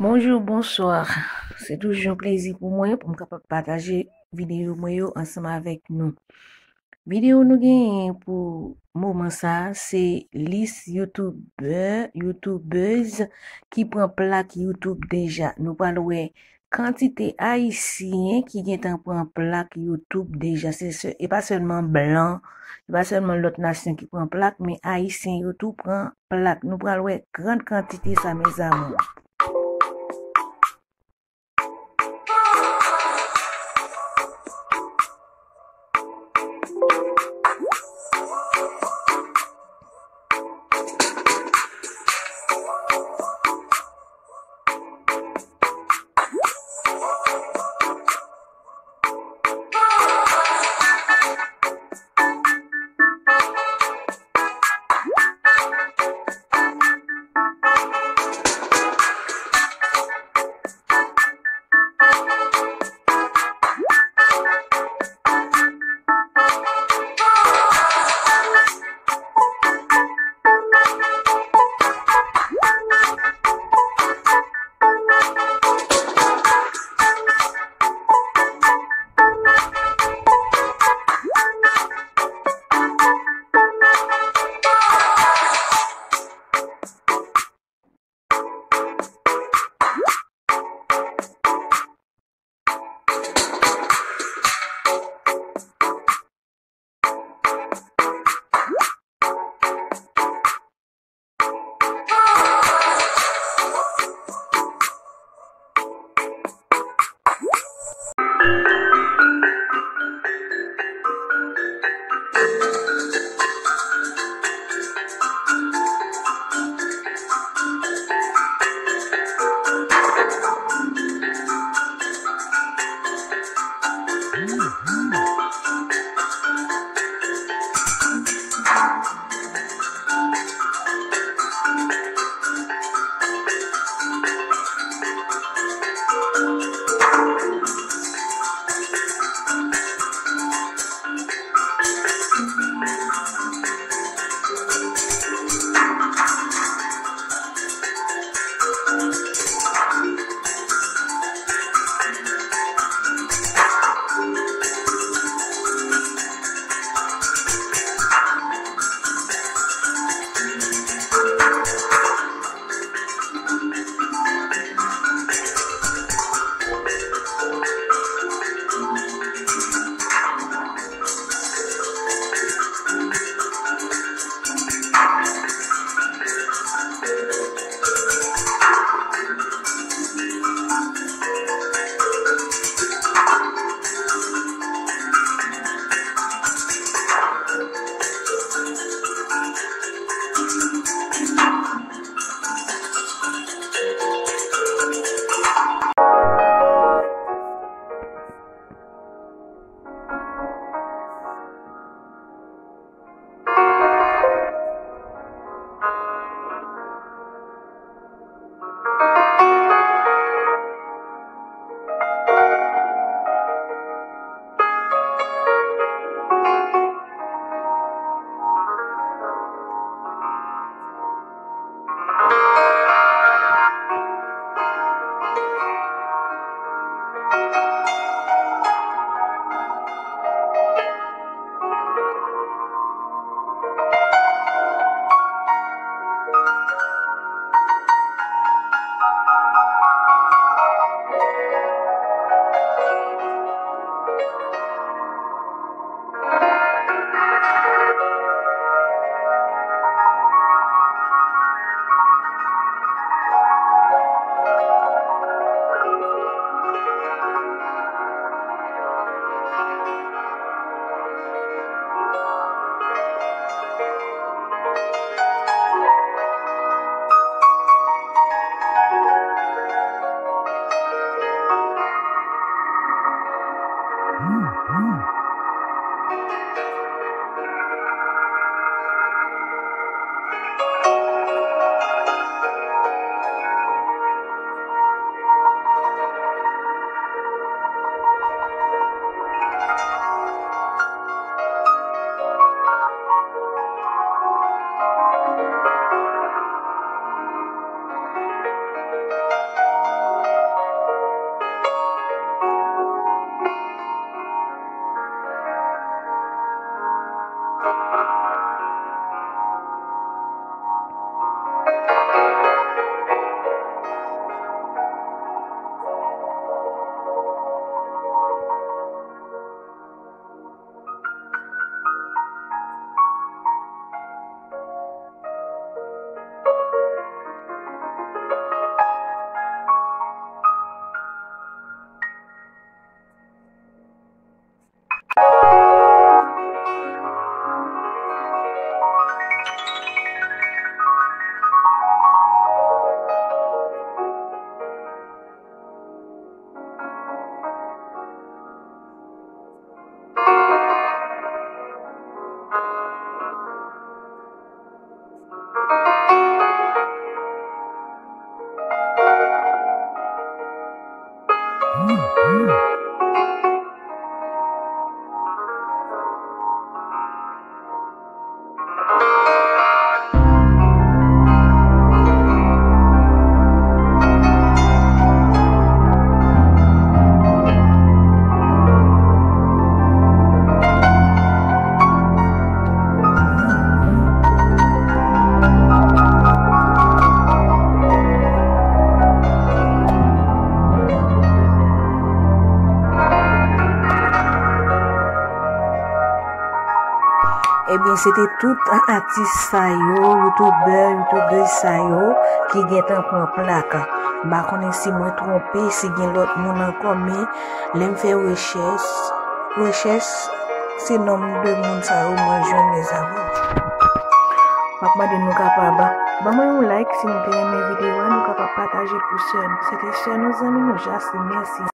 Bonjour, bonsoir. C'est toujours un plaisir pour moi pour me capable partager vidéo moi ensemble avec nous. Vidéo nous gagne pour moment ça, c'est liste youtubeuses qui prend plaque YouTube déjà. Nous parlons quantité haïtien qui vient prend plaque YouTube déjà. Et pas seulement blanc, pas seulement l'autre nation qui prend plaque, mais haïtien YouTube prend plaque. Nous parlons grande quantité ça mes amours. Eh bien, c'était tout un artiste sa yo, youtubeur sa yo, qui gentan prend plak. Bah, connais si moi trompé, si gen l'autre moun encore, mais l'aime faire recherche, c'est nombre de moun sa yo, moi jwenn les avons. Papa de nous capable. Bah, moi, un like si nous aimez mes vidéos, nous capable partager pour sœur. C'était sœur, nos amis, nous, merci.